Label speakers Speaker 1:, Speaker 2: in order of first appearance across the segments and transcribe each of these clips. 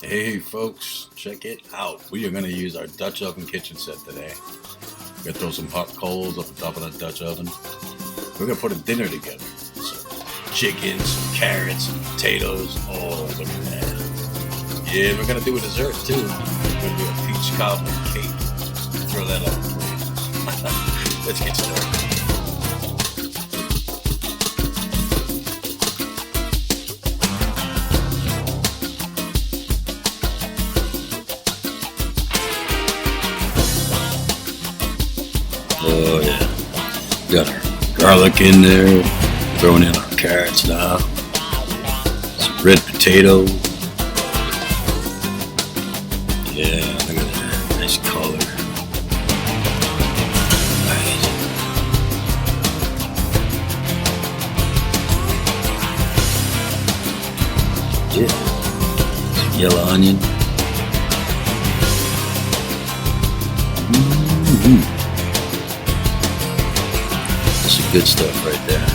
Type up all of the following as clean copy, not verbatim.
Speaker 1: Hey folks, check it out. We are going to use our Dutch oven kitchen set today. We're going to throw some hot coals up the top of that Dutch oven. We're going to put a dinner together. Some chicken, some carrots, some potatoes. Oh, look at that. Yeah, we're going to do a dessert too. We're going to do a peach cobbler cake. Throw that on the plate. Let's get started. Oh yeah, got our garlic in there, throwing in our carrots now, some red potato. Yeah, look at that, nice color. Nice. Yeah, some yellow onion. Mm-hmm. Some good stuff right there.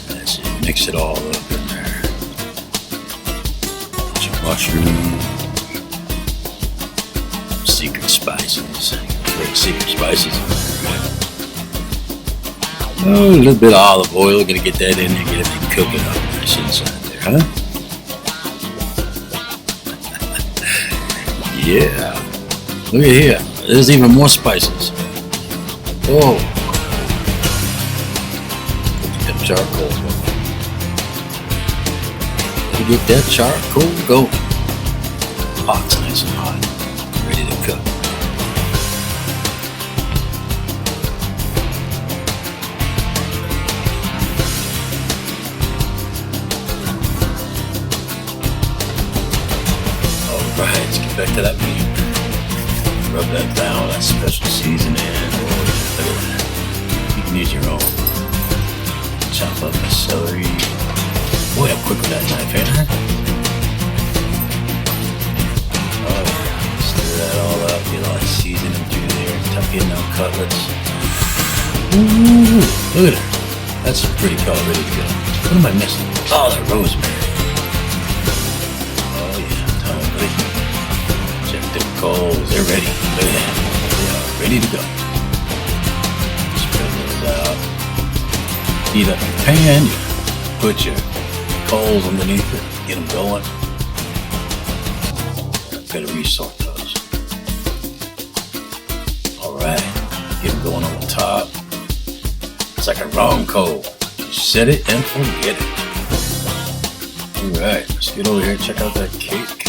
Speaker 1: That's it. Mix it all up in there. Some mushrooms. Secret spices. Great secret spices in there. Oh, a little bit of olive oil. Gonna get that in there. Get everything cooking up nice inside there, huh? Yeah. Look at here. There's even more spices. Oh. Get that charcoal going. Get that charcoal going. Pot's nice and hot. Ready to cook. Alright, let's get back to that meat. Rub that down, that special seasoning. Oh, look at that. You can use your own. Chop up the celery. Boy, I'm quick with that knife, ain't I? Oh, yeah. Stir that all up. Get all that seasoning through there. Tuck in them cutlets. Ooh, look at her. That's a pretty color, ready to go. What am I missing? Oh, that rosemary. Oh, yeah. Totally. Check the coals, they're ready. Look at that. They are ready to go. Spread those out. Heat up your pan. You put your coals underneath it. Get them going. Gotta resort those. Alright. Get them going on the top. It's like a wrong coal. Just set it and forget it. Alright. Let's get over here and check out that cake.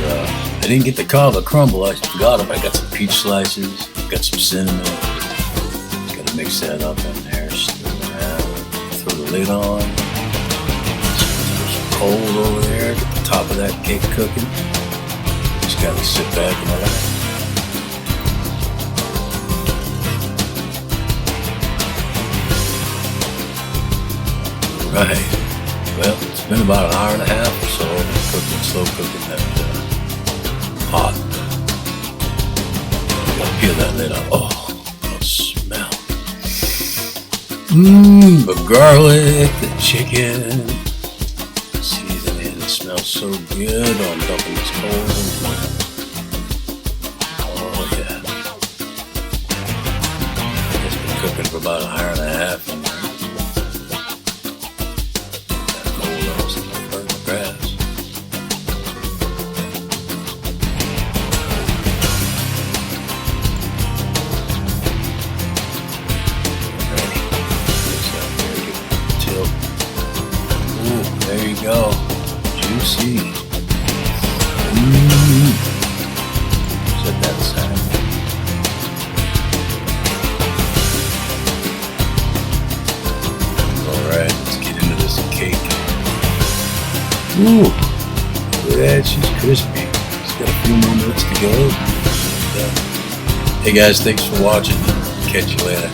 Speaker 1: I didn't get the cobbler crumble. I forgot if I got some peach slices, got some cinnamon. Just gotta mix that up in there. Stir it around. Throw the lid on. Throw some coals over there. Get the top of that cake cooking. Just gotta sit back and relax. Right. Well, it's been about an hour and a half or so. Cooking, slow cooking that. Hot. Gotta peel that lid off. Oh, that smell. The garlic, the chicken, seasoning. It smells so good on dumping this coals in there. Oh yeah. It's been cooking for about an hour and a half in there. That coal almost like burning grass. There you go. Juicy. Set that aside. Alright, let's get into this cake. Ooh. Look at that, she's crispy. Just got a few more minutes to go. Hey guys, thanks for watching. Catch you later.